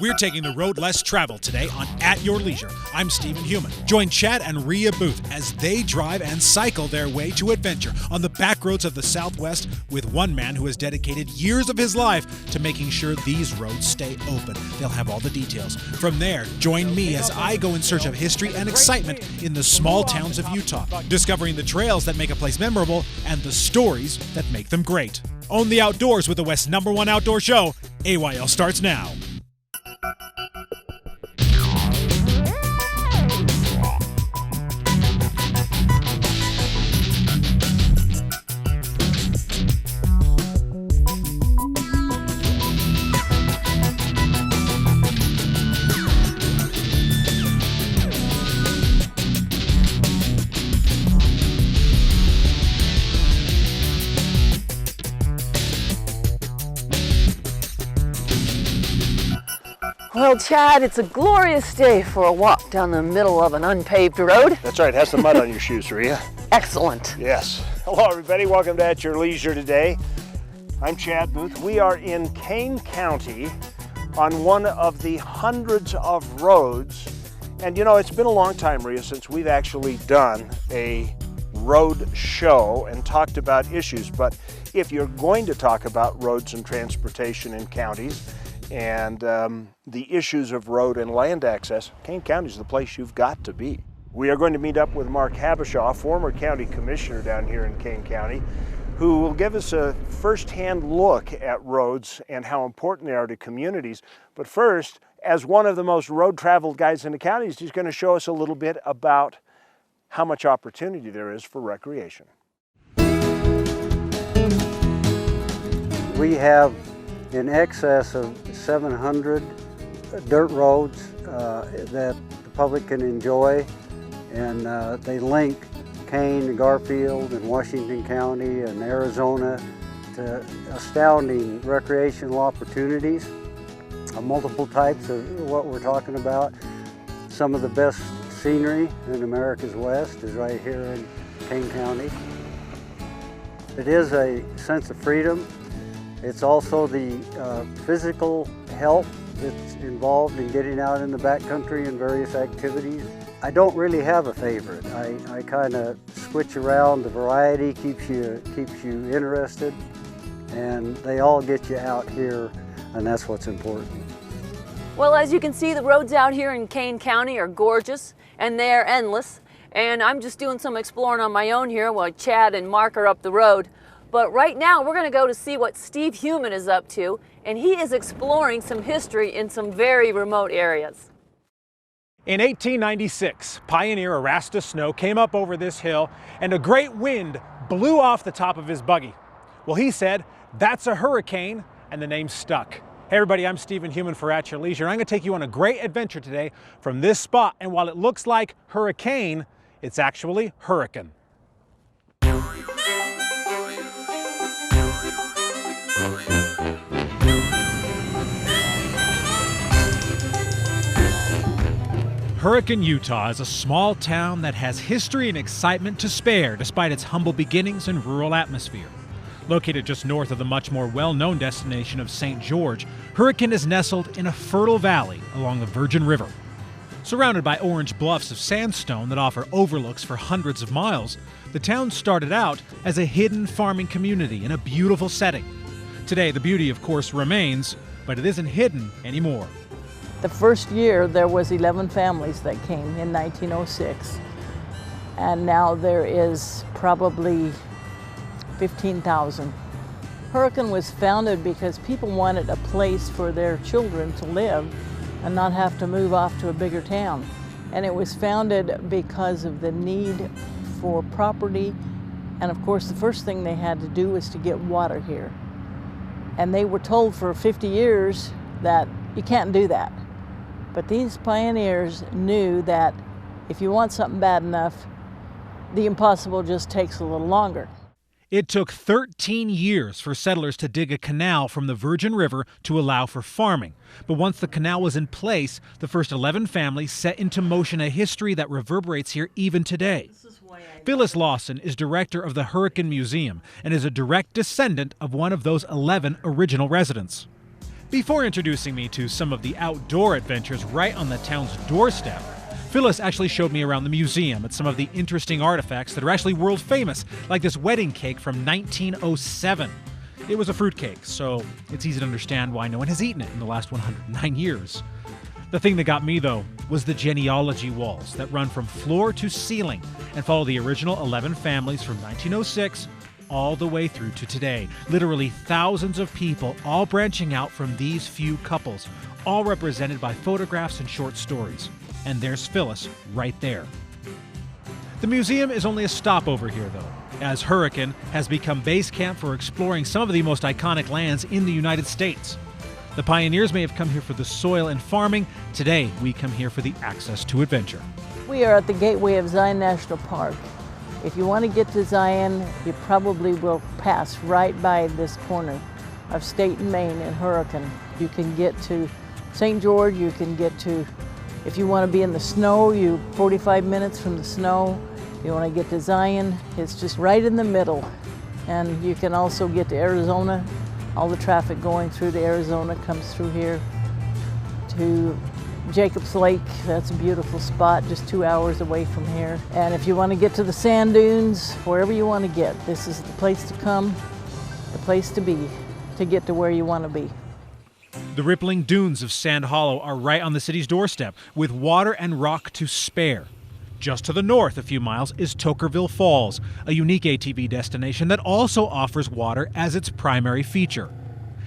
We're taking the road less traveled today on At Your Leisure. I'm Stephen Human. Join Chad and Ria Booth as they drive and cycle their way to adventure on the back roads of the Southwest with one man who has dedicated years of his life to making sure these roads stay open. They'll have all the details. From there, join me as I go in search of history and excitement in the small towns of Utah, discovering the trails that make a place memorable and the stories that make them great. Own the outdoors with the West's #1 outdoor show. AYL starts now. Well, Chad, it's a glorious day for a walk down the middle of an unpaved road. That's right. Have some mud on your shoes, Ria. Excellent. Yes. Hello, everybody. Welcome to At Your Leisure today. I'm Chad Booth. We are in Kane County on one of the hundreds of roads. And you know, it's been a long time, Ria, since we've actually done a road show and talked about issues. But if you're going to talk about roads and transportation in counties, and the issues of road and land access, Kane County is the place you've got to be. We are going to meet up with Mark Habbeshaw, former county commissioner down here in Kane County, who will give us a first-hand look at roads and how important they are to communities. But first, as one of the most road-traveled guys in the county, he's going to show us a little bit about how much opportunity there is for recreation. We have in excess of 700 dirt roads that the public can enjoy, and they link Kane and Garfield and Washington County and Arizona to astounding recreational opportunities, multiple types of what we're talking about. Some of the best scenery in America's West is right here in Kane County. It is a sense of freedom. It's also the physical health that's involved in getting out in the backcountry and various activities. I don't really have a favorite. I kind of switch around. The variety keeps you interested, and they all get you out here, and that's what's important. Well, as you can see, the roads out here in Kane County are gorgeous, and they're endless. And I'm just doing some exploring on my own here while Chad and Mark are up the road. But right now, we're going to go to see what Steve Human is up to, and he is exploring some history in some very remote areas. In 1896, pioneer Erastus Snow came up over this hill, and a great wind blew off the top of his buggy. Well, he said, "That's a hurricane," and the name stuck. Hey everybody, I'm Stephen Human for At Your Leisure, and I'm going to take you on a great adventure today from this spot. And while it looks like hurricane, it's actually hurricane. Hurricane, Utah is a small town that has history and excitement to spare despite its humble beginnings and rural atmosphere. Located just north of the much more well-known destination of St. George, Hurricane is nestled in a fertile valley along the Virgin River. Surrounded by orange bluffs of sandstone that offer overlooks for hundreds of miles, the town started out as a hidden farming community in a beautiful setting. Today, the beauty, of course, remains, but it isn't hidden anymore. The first year there was 11 families that came in 1906, and now there is probably 15,000. Hurricane was founded because people wanted a place for their children to live and not have to move off to a bigger town. And it was founded because of the need for property, and of course the first thing they had to do was to get water here. And they were told for 50 years that you can't do that. But these pioneers knew that if you want something bad enough, the impossible just takes a little longer. It took 13 years for settlers to dig a canal from the Virgin River to allow for farming. But once the canal was in place, the first 11 families set into motion a history that reverberates here even today. Phyllis Lawson is director of the Hurricane Museum and is a direct descendant of one of those 11 original residents. Before introducing me to some of the outdoor adventures right on the town's doorstep, Phyllis actually showed me around the museum at some of the interesting artifacts that are actually world famous, like this wedding cake from 1907. It was a fruitcake, so it's easy to understand why no one has eaten it in the last 109 years. The thing that got me, though, was the genealogy walls that run from floor to ceiling and follow the original 11 families from 1906 all the way through to today. Literally thousands of people, all branching out from these few couples, all represented by photographs and short stories. And there's Phyllis right there. The museum is only a stopover here, though, as Hurricane has become base camp for exploring some of the most iconic lands in the United States. The pioneers may have come here for the soil and farming. Today, we come here for the access to adventure. We are at the gateway of Zion National Park. If you want to get to Zion, you probably will pass right by this corner of State and Main in Hurricane. You can get to St. George, you can get to, if you want to be in the snow, you 45 minutes from the snow. If you want to get to Zion, it's just right in the middle. And you can also get to Arizona. All the traffic going through to Arizona comes through here. To Jacobs Lake, that's a beautiful spot, just 2 hours away from here. And if you want to get to the sand dunes, wherever you want to get, this is the place to come, the place to be, to get to where you want to be. The rippling dunes of Sand Hollow are right on the city's doorstep, with water and rock to spare. Just to the north a few miles is Tokerville Falls, a unique ATV destination that also offers water as its primary feature.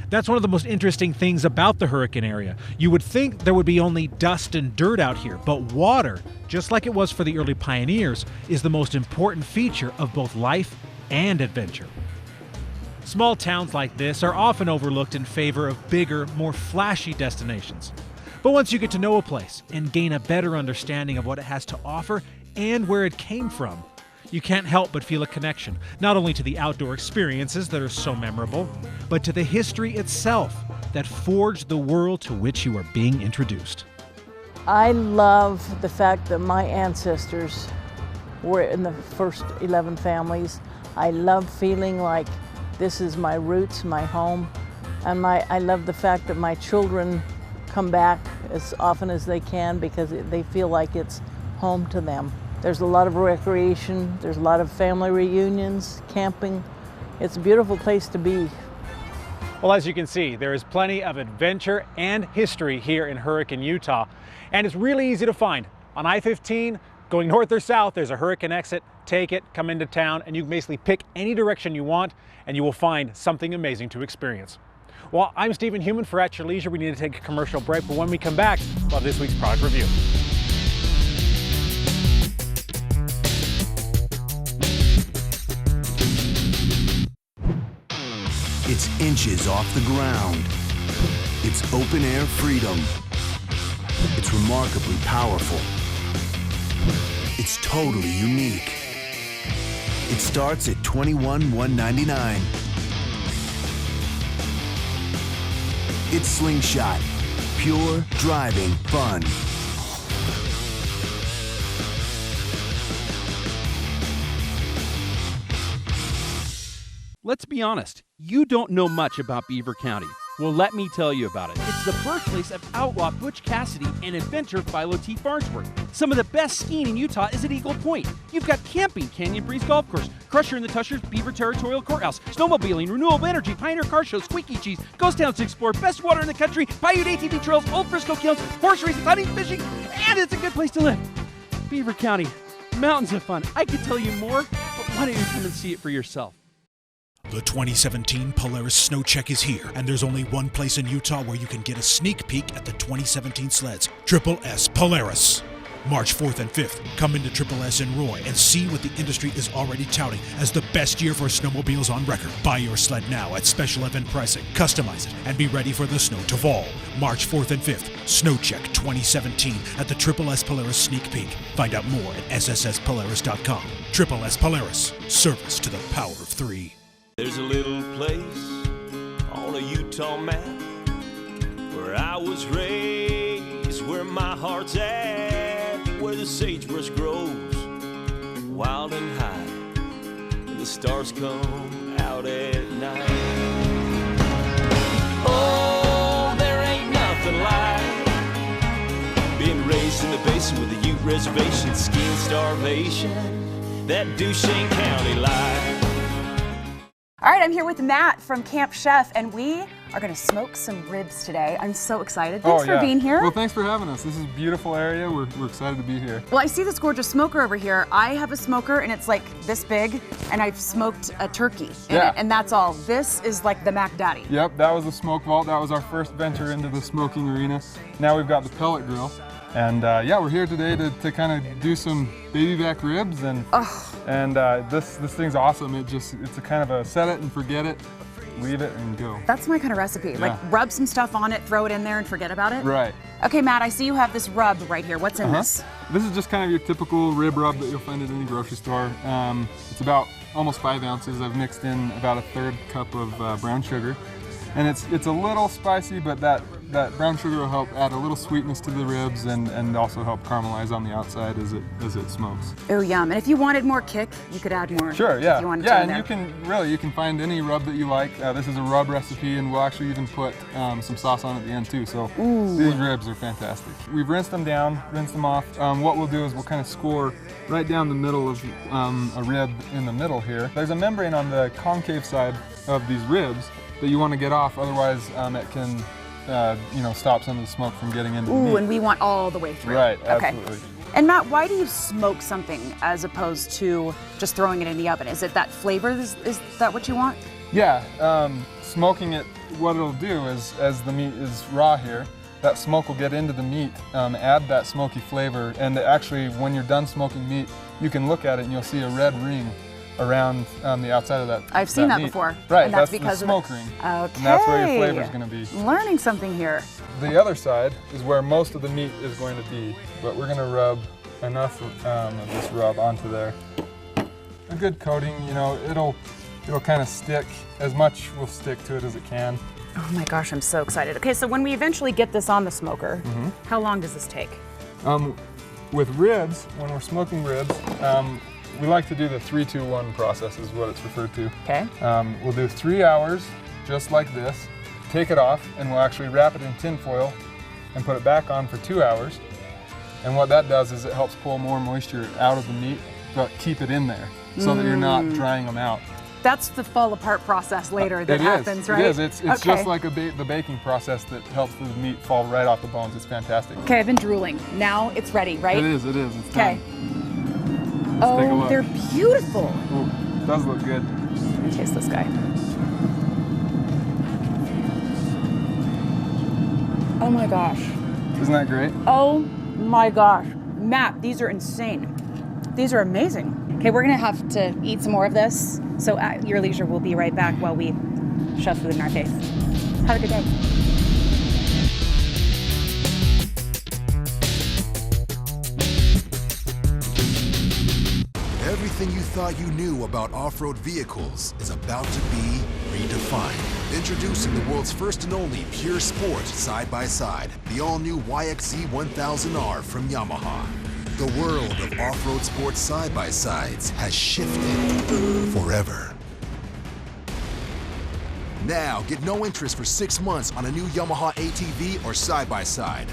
That's one of the most interesting things about the Hurricane area. You would think there would be only dust and dirt out here, but water, just like it was for the early pioneers, is the most important feature of both life and adventure. Small towns like this are often overlooked in favor of bigger, more flashy destinations. But once you get to know a place and gain a better understanding of what it has to offer and where it came from, you can't help but feel a connection, not only to the outdoor experiences that are so memorable, but to the history itself that forged the world to which you are being introduced. I love the fact that my ancestors were in the first 11 families. I love feeling like this is my roots, my home, and I love the fact that my children come back as often as they can because they feel like it's home to them. There's a lot of recreation, there's a lot of family reunions, camping. It's a beautiful place to be. Well, as you can see, there is plenty of adventure and history here in Hurricane, Utah, and it's really easy to find. On I-15, going north or south, there's a Hurricane exit. Take it, come into town, and you can basically pick any direction you want, and you will find something amazing to experience. Well, I'm Stephen Human for At Your Leisure. We need to take a commercial break, but when we come back, we'll have this week's product review. It's inches off the ground. It's open air freedom. It's remarkably powerful. It's totally unique. It starts at $21,199. It's Slingshot, pure driving fun. Let's be honest, you don't know much about Beaver County. Well, let me tell you about it. It's the birthplace of outlaw Butch Cassidy and adventurer Philo T. Farnsworth. Some of the best skiing in Utah is at Eagle Point. You've got camping, Canyon Breeze Golf Course, Crusher and the Tushers, Beaver Territorial Courthouse, snowmobiling, renewable energy, Pioneer Car Show, Squeaky Cheese, Ghost Towns to explore, best water in the country, Paiute ATV trails, Old Frisco Kilns, horse racing, hunting, fishing, and it's a good place to live. Beaver County, mountains of fun. I could tell you more, but why don't you come and see it for yourself? The 2017 Polaris Snow Check is here, and there's only one place in Utah where you can get a sneak peek at the 2017 sleds, Triple S Polaris. March 4th and 5th, come into Triple S in Roy and see what the industry is already touting as the best year for snowmobiles on record. Buy your sled now at special event pricing, customize it, and be ready for the snow to fall. March 4th and 5th, Snow Check 2017 at the Triple S Polaris Sneak Peek. Find out more at SSSPolaris.com. Triple S Polaris, service to the power of 3. There's a little place on a Utah map where I was raised, where my heart's at, where the sagebrush grows wild and high, and the stars come out at night. Oh, in the basin with a Ute reservation, skiing starvation, that Duchesne County life. All right, I'm here with Matt from Camp Chef, and we are going to smoke some ribs today. I'm so excited. Thanks for being here. Well, thanks for having us. This is a beautiful area. We're excited to be here. Well, I see this gorgeous smoker over here. I have a smoker, and it's like this big, and I've smoked a turkey in it, and that's all. This is like the Mac Daddy. Yep, that was the smoke vault. That was our first venture into the smoking arena. Now we've got the pellet grill. And yeah, we're here today to kind of do some baby back ribs, and this thing's awesome. It's a kind of a set it and forget it, leave it and go. That's my kind of recipe. Yeah. Like rub some stuff on it, throw it in there, and forget about it. Right. Okay, Matt, I see you have this rub right here. What's in this? This is just kind of your typical rib rub that you'll find at any grocery store. It's about almost 5 ounces. I've mixed in about a 1/3 cup of brown sugar, and it's a little spicy, but that brown sugar will help add a little sweetness to the ribs and also help caramelize on the outside as it smokes. Oh, yum. And if you wanted more kick, you could add more. Sure, yeah. If you wanted yeah, to and you can find any rub that you like. This is a rub recipe, and we'll actually even put some sauce on at the end too. So these ribs are fantastic. We've rinsed them down, rinsed them off. What we'll do is we'll kind of score right down the middle of a rib in the middle here. There's a membrane on the concave side of these ribs that you want to get off, otherwise it can stop some of the smoke from getting into the meat. And we want all the way through. Right, okay. absolutely. And Matt, why do you smoke something as opposed to just throwing it in the oven? Is it that flavor? Is that what you want? Yeah, smoking it, what it'll do is, as the meat is raw here, that smoke will get into the meat, add that smoky flavor, and actually when you're done smoking meat, you can look at it and you'll see a red ring around the outside of that. I've seen that meat. before. Right, and that's because because the of smoke ring. Okay. And that's where your flavor is going to be. Learning something here. The other side is where most of the meat is going to be, but we're going to rub enough of this rub onto there. A good coating, it'll kind of stick. As much will stick to it as it can. Oh my gosh, I'm so excited. Okay, so when we eventually get this on the smoker, how long does this take? With ribs, when we're smoking ribs, we like to do the 3-2-1 process is what it's referred to. Okay. We'll do 3 hours, just like this, take it off, and we'll actually wrap it in tin foil and put it back on for 2 hours. And what that does is it helps pull more moisture out of the meat, but keep it in there so that you're not drying them out. That's the fall apart process later that happens, right? It is. It's just like the baking process that helps the meat fall right off the bones. It's fantastic. Okay, I've been drooling. Now it's ready, right? It is. It's okay. Time. Oh, they're beautiful. Ooh, does look good. Let me taste this guy. Oh my gosh. Isn't that great? Oh my gosh. Matt, these are insane. These are amazing. Okay, we're gonna have to eat some more of this. So at your leisure, we'll be right back while we shove food in our face. Have a good day. Everything you thought you knew about off-road vehicles is about to be redefined. Introducing the world's first and only pure sport side-by-side, the all-new YXZ 1000R from Yamaha. The world of off-road sports side-by-sides has shifted forever. Now, get no interest for 6 months on a new Yamaha ATV or side-by-side.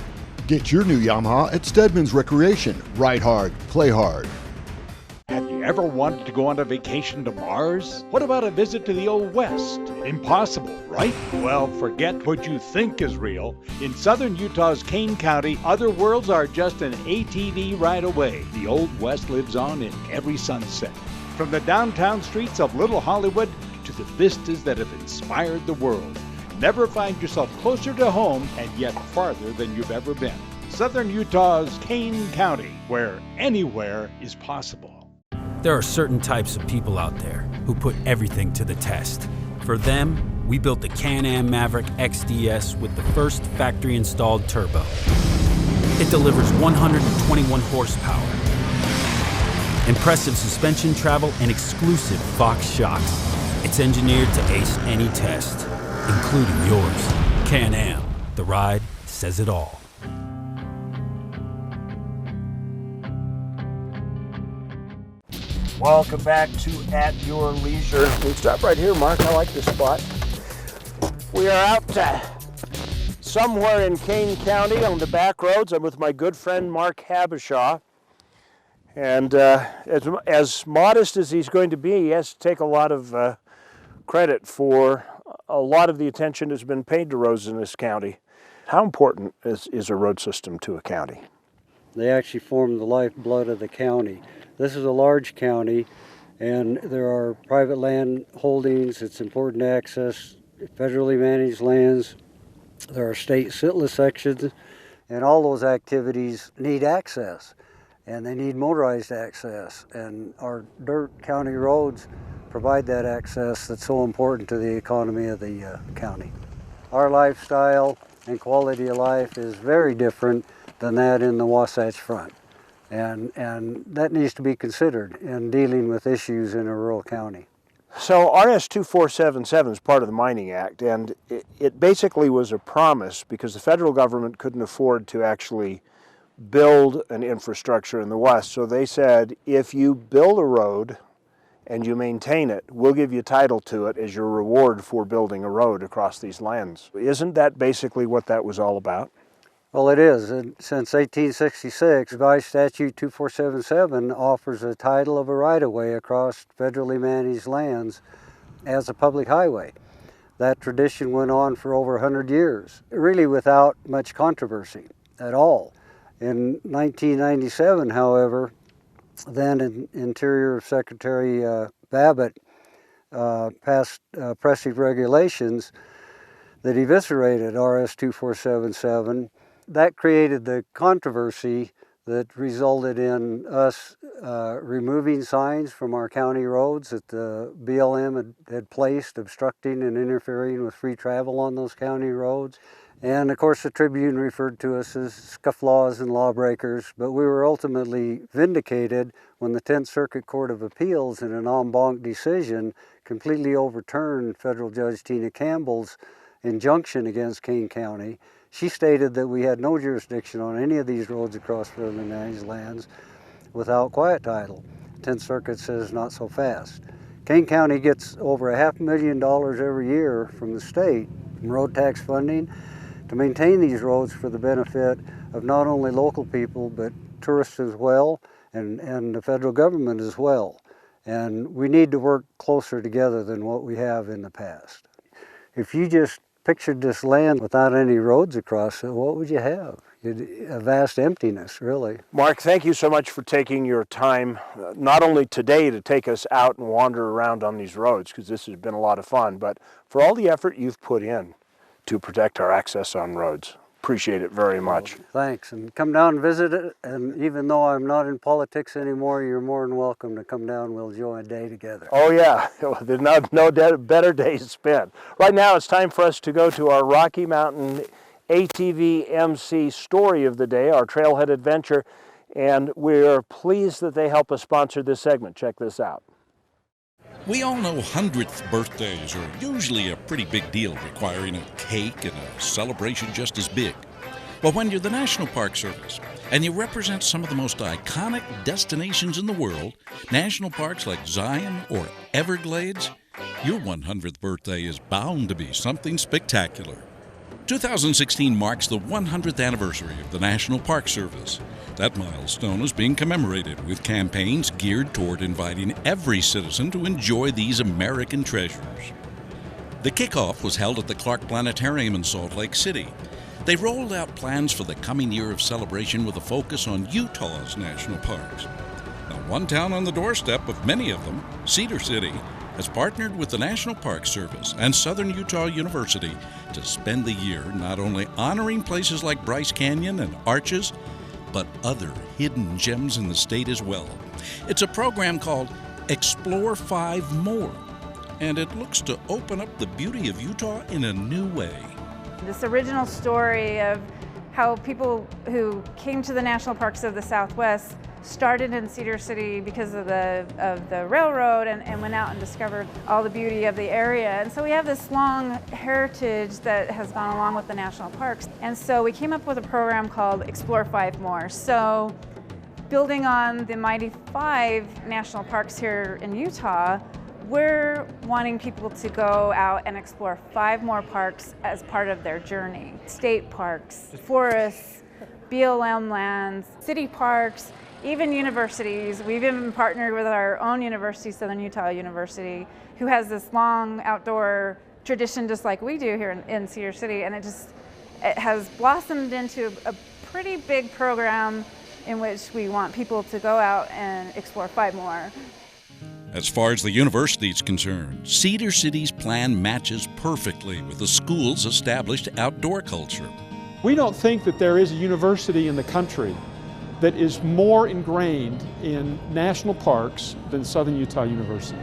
Get your new Yamaha at Stedman's Recreation. Ride hard, play hard. Have you ever wanted to go on a vacation to Mars? What about a visit to the Old West? Impossible, right? Well, forget what you think is real. In southern Utah's Kane County, other worlds are just an ATV ride away. The Old West lives on in every sunset. From the downtown streets of Little Hollywood to the vistas that have inspired the world. Never find yourself closer to home and yet farther than you've ever been. Southern Utah's Kane County, where anywhere is possible. There are certain types of people out there who put everything to the test. For them, we built the Can-Am Maverick XDS with the first factory-installed turbo. It delivers 121 horsepower, impressive suspension travel, and exclusive Fox shocks. It's engineered to ace any test, including yours. Can-Am, the ride says it all. Welcome back to At Your Leisure. We stop right here, Mark. I like this spot. We are out somewhere in Kane County on the back roads. I'm with my good friend Mark Habbeshaw. And as modest as he's going to be, he has to take a lot of credit for a lot of the attention that's been paid to roads in this county. How important is a road system to a county? They actually form the lifeblood of the county. This is a large county, and there are private land holdings. It's important to access federally managed lands. There are state sitla sections, and all those activities need access, and they need motorized access. And our dirt county roads provide that access that's so important to the economy of the county. Our lifestyle and quality of life is very different than that in the Wasatch Front. And that needs to be considered in dealing with issues in a rural county. So RS 2477 is part of the Mining Act, and it basically was a promise because the federal government couldn't afford to actually build an infrastructure in the West. So they said, if you build a road and you maintain it, we'll give you title to it as your reward for building a road across these lands. Isn't that basically what that was all about? Well, it is. Since 1866, revised statute 2477 offers a title of a right-of-way across federally managed lands as a public highway. That tradition went on for over 100 years, really without much controversy at all. In 1997, however, then Interior Secretary Babbitt passed oppressive regulations that eviscerated RS 2477. That created the controversy that resulted in us removing signs from our county roads that the BLM had placed, obstructing and interfering with free travel on those county roads. And of course the Tribune referred to us as scofflaws and lawbreakers, but we were ultimately vindicated when the 10th Circuit Court of Appeals in an en banc decision completely overturned Federal Judge Tina Campbell's injunction against Kane County. She stated that we had no jurisdiction on any of these roads across federally managed lands without quiet title. 10th Circuit says not so fast. Kane County gets over $500,000 every year from the state from road tax funding to maintain these roads for the benefit of not only local people but tourists as well and the federal government as well. And we need to work closer together than what we have in the past. If you just pictured this land without any roads across it, what would you have? A vast emptiness, really. Mark, thank you so much for taking your time, not only today to take us out and wander around on these roads, because this has been a lot of fun, but for all the effort you've put in to protect our access on roads. Appreciate it very much. Thanks, and come down and visit it, and even though I'm not in politics anymore, you're more than welcome to come down and we'll enjoy a day together. Oh yeah, there's no better days spent. Right now it's time for us to go to our Rocky Mountain ATV MC story of the day, our trailhead adventure, and we're pleased that they help us sponsor this segment. Check this out. We all know 100th birthdays are usually a pretty big deal, requiring a cake and a celebration just as big. But when you're the National Park Service and you represent some of the most iconic destinations in the world, national parks like Zion or Everglades, your 100th birthday is bound to be something spectacular. 2016 marks the 100th anniversary of the National Park Service. That milestone is being commemorated with campaigns geared toward inviting every citizen to enjoy these American treasures. The kickoff was held at the Clark Planetarium in Salt Lake City. They rolled out plans for the coming year of celebration with a focus on Utah's national parks. Now, one town on the doorstep of many of them, Cedar City, has partnered with the National Park Service and Southern Utah University to spend the year not only honoring places like Bryce Canyon and Arches, but other hidden gems in the state as well. It's a program called Explore 5 More, and it looks to open up the beauty of Utah in a new way. This original story of how people who came to the national parks of the Southwest started in Cedar City because of the railroad and went out and discovered all the beauty of the area. And so we have this long heritage that has gone along with the national parks. And so we came up with a program called Explore 5 More. So building on the mighty 5 national parks here in Utah, We're wanting people to go out and explore 5 more parks as part of their journey. State parks, forests, BLM lands, city parks, even universities. We've even partnered with our own university, Southern Utah University, who has this long outdoor tradition just like we do here in Cedar City, and it has blossomed into a pretty big program in which we want people to go out and explore 5 more. As far as the university is concerned, Cedar City's plan matches perfectly with the school's established outdoor culture. We don't think that there is a university in the country that is more ingrained in national parks than Southern Utah University.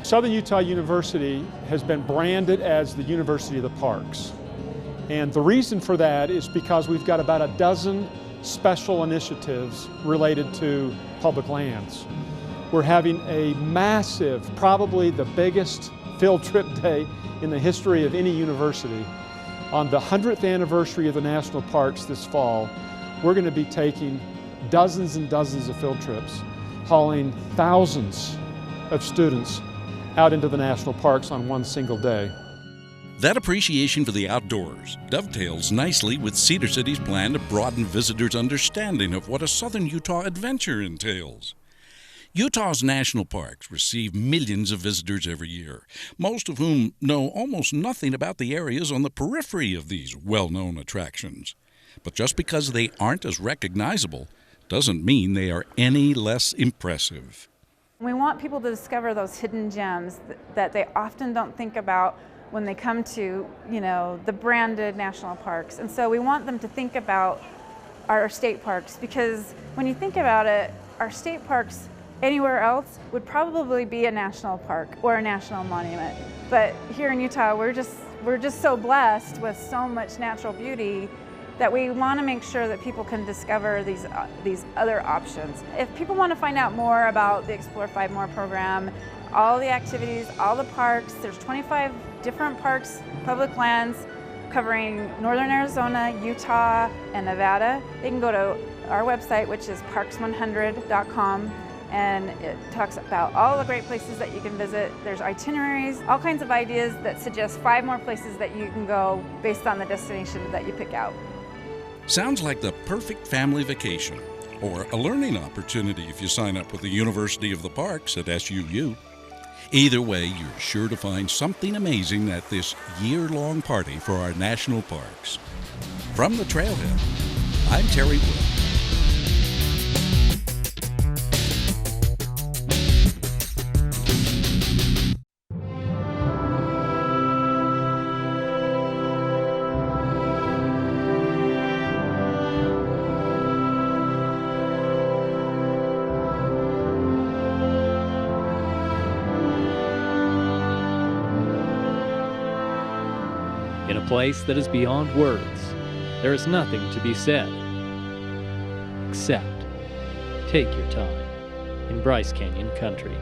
Southern Utah University has been branded as the University of the Parks. And the reason for that is because we've got about a dozen special initiatives related to public lands. We're having a massive, probably the biggest field trip day in the history of any university. On the 100th anniversary of the national parks this fall, we're going to be taking dozens and dozens of field trips, hauling thousands of students out into the national parks on one single day. That appreciation for the outdoors dovetails nicely with Cedar City's plan to broaden visitors' understanding of what a Southern Utah adventure entails. Utah's national parks receive millions of visitors every year, most of whom know almost nothing about the areas on the periphery of these well-known attractions. But just because they aren't as recognizable doesn't mean they are any less impressive. We want people to discover those hidden gems that they often don't think about when they come to, the branded national parks. And so we want them to think about our state parks, because when you think about it, our state parks anywhere else would probably be a national park or a national monument. But here in Utah, we're just so blessed with so much natural beauty that we want to make sure that people can discover these other options. If people want to find out more about the Explore 5 More program, all the activities, all the parks, there's 25 different parks, public lands, covering northern Arizona, Utah, and Nevada. They can go to our website, which is parks100.com, and it talks about all the great places that you can visit. There's itineraries, all kinds of ideas that suggest 5 more places that you can go based on the destination that you pick out. Sounds like the perfect family vacation, or a learning opportunity if you sign up with the University of the Parks at SUU. Either way, you're sure to find something amazing at this year-long party for our national parks. From the Trailhead, I'm Terry Wood. In a place that is beyond words, there is nothing to be said, except take your time in Bryce Canyon country.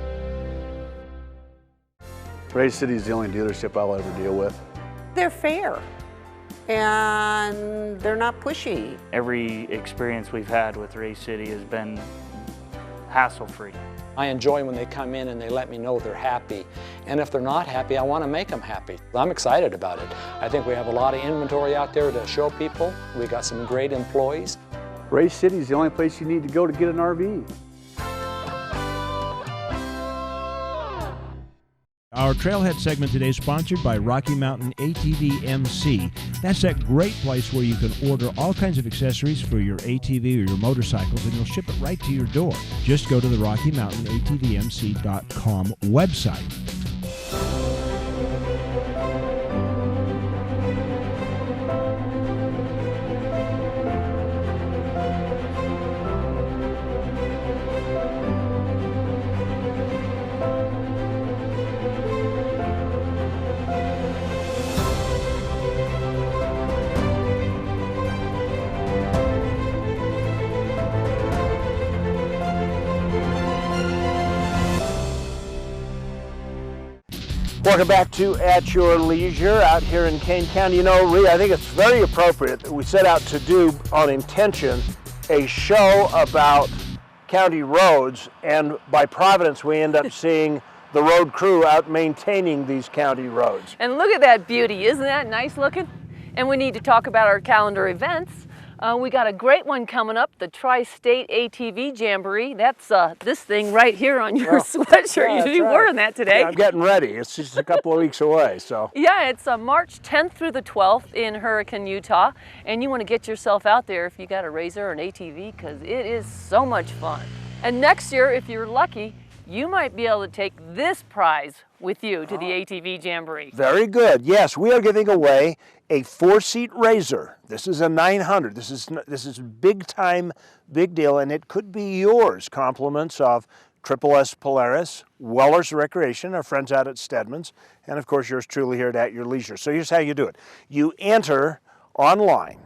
Ray City is the only dealership I'll ever deal with. They're fair and they're not pushy. Every experience we've had with Ray City has been hassle-free. I enjoy when they come in and they let me know they're happy. And if they're not happy, I want to make them happy. I'm excited about it. I think we have a lot of inventory out there to show people. We got some great employees. Ray City is the only place you need to go to get an RV. Our Trailhead segment today is sponsored by Rocky Mountain ATV MC. That's that great place where you can order all kinds of accessories for your ATV or your motorcycles, and you'll ship it right to your door. Just go to the RockyMountainATVMC.com website. Welcome back to At Your Leisure out here in Kane County. You know, Ria, I think it's very appropriate that we set out to do on intention a show about county roads, and by providence we end up seeing the road crew out maintaining these county roads. And look at that beauty, isn't that nice looking? And we need to talk about our calendar events. We got a great one coming up, the Tri-state ATV jamboree. That's this thing right here on your sweatshirt. Yeah, You should be wearing that today. Yeah, I'm getting ready. It's just a couple of weeks away, so. Yeah, it's March 10th through the 12th in Hurricane, Utah. And you want to get yourself out there if you got a RZR or an ATV, because it is so much fun. And next year, if you're lucky, you might be able to take this prize with you to the ATV jamboree. Very good. Yes, we are giving away a 4-seat RZR. This is a 900. This is big time, big deal, and it could be yours. Compliments of S Polaris, Weller's Recreation, our friends out at Stedman's, and of course yours truly here at Your Leisure. So here's how you do it. You enter online.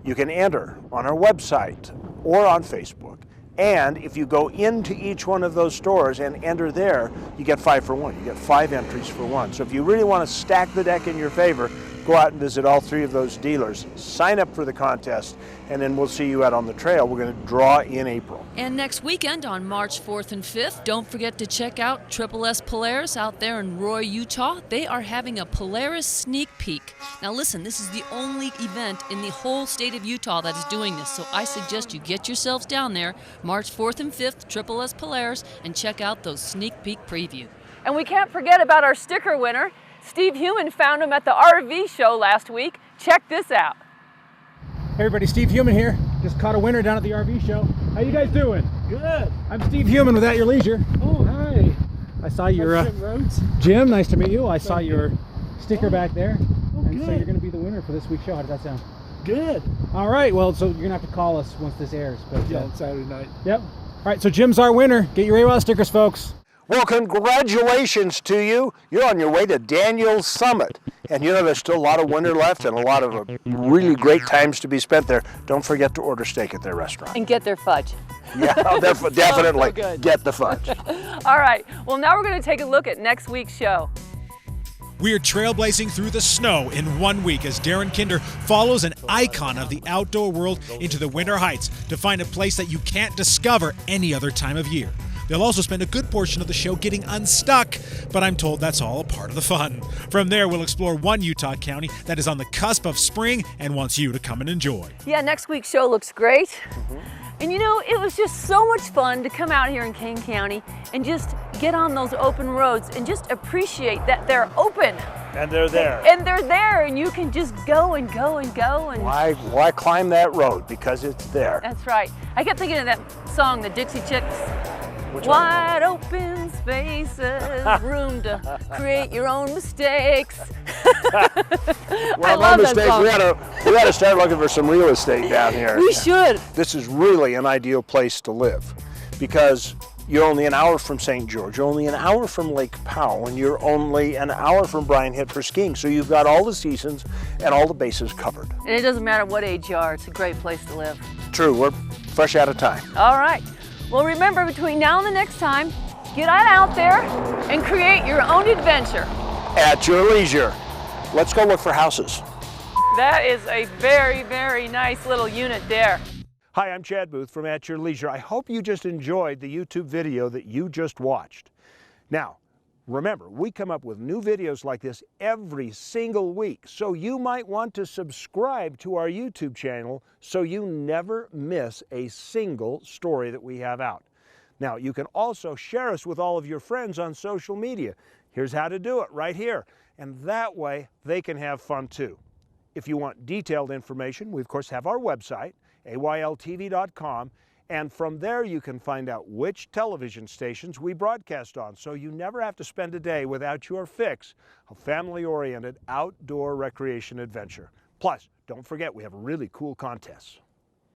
You can enter on our website or on Facebook. And if you go into each one of those stores and enter there, you get 5 for 1. You get 5 entries for 1. So if you really want to stack the deck in your favor, go out and visit all 3 of those dealers. Sign up for the contest, and then we'll see you out on the trail. We're going to draw in April. And next weekend on March 4th and 5th, don't forget to check out S Polaris out there in Roy, Utah. They are having a Polaris sneak peek. Now listen, this is the only event in the whole state of Utah that is doing this, so I suggest you get yourselves down there March 4th and 5th, S Polaris, and check out those sneak peek preview. And we can't forget about our sticker winner. Steve Human found him at the RV show last week. Check this out. Hey everybody, Steve Human here. Just caught a winner down at the RV show. How you guys doing? Good. I'm Steve Human with At Your Leisure. Oh, hi. I saw your Jim Rhodes. Jim, nice to meet you. I saw your sticker back there. Oh, and good. so you're going to be the winner for this week's show. How does that sound? Good. All right, well, so you're going to have to call us once this airs. But, yeah, on Saturday night. Yep. All right, so Jim's our winner. Get your AWOL stickers, folks. Well, congratulations to you. You're on your way to Daniel's Summit. And you know, there's still a lot of winter left and a lot of really great times to be spent there. Don't forget to order steak at their restaurant. And get their fudge. Yeah, definitely. So good. Get the fudge. All right, well now we're going to take a look at next week's show. We're trailblazing through the snow in 1 week as Darren Kinder follows an icon of the outdoor world into the Winter Heights to find a place that you can't discover any other time of year. They'll also spend a good portion of the show getting unstuck, but I'm told that's all a part of the fun. From there, we'll explore one Utah county that is on the cusp of spring and wants you to come and enjoy. Yeah, next week's show looks great. And you know, it was just so much fun to come out here in Kane County and just get on those open roads and just appreciate that they're open. And they're there. And they're there, and you can just go and go and go. And Why climb that road? Because it's there. That's right. I kept thinking of that song, the Dixie Chicks. Which Wide open spaces, room to create your own mistakes. Well, no mistake. We ought to start looking for some real estate down here. We should. This is really an ideal place to live because you're only an hour from St. George, you're only an hour from Lake Powell, and you're only an hour from Bryan Hitt for skiing. So you've got all the seasons and all the bases covered. And it doesn't matter what age you are, it's a great place to live. True, we're fresh out of time. All right. Well, remember, between now and the next time, get on out there and create your own adventure. At your leisure. Let's go look for houses. That is a very, very nice little unit there. Hi, I'm Chad Booth from At Your Leisure. I hope you just enjoyed the YouTube video that you just watched. Now, remember, we come up with new videos like this every single week, so you might want to subscribe to our YouTube channel so you never miss a single story that we have out. Now, you can also share us with all of your friends on social media. Here's how to do it right here. And that way, they can have fun too. If you want detailed information, we of course have our website, AYLTV.com, and from there you can find out which television stations we broadcast on, so you never have to spend a day without your fix of family-oriented outdoor recreation adventure. Plus, don't forget we have really cool contests.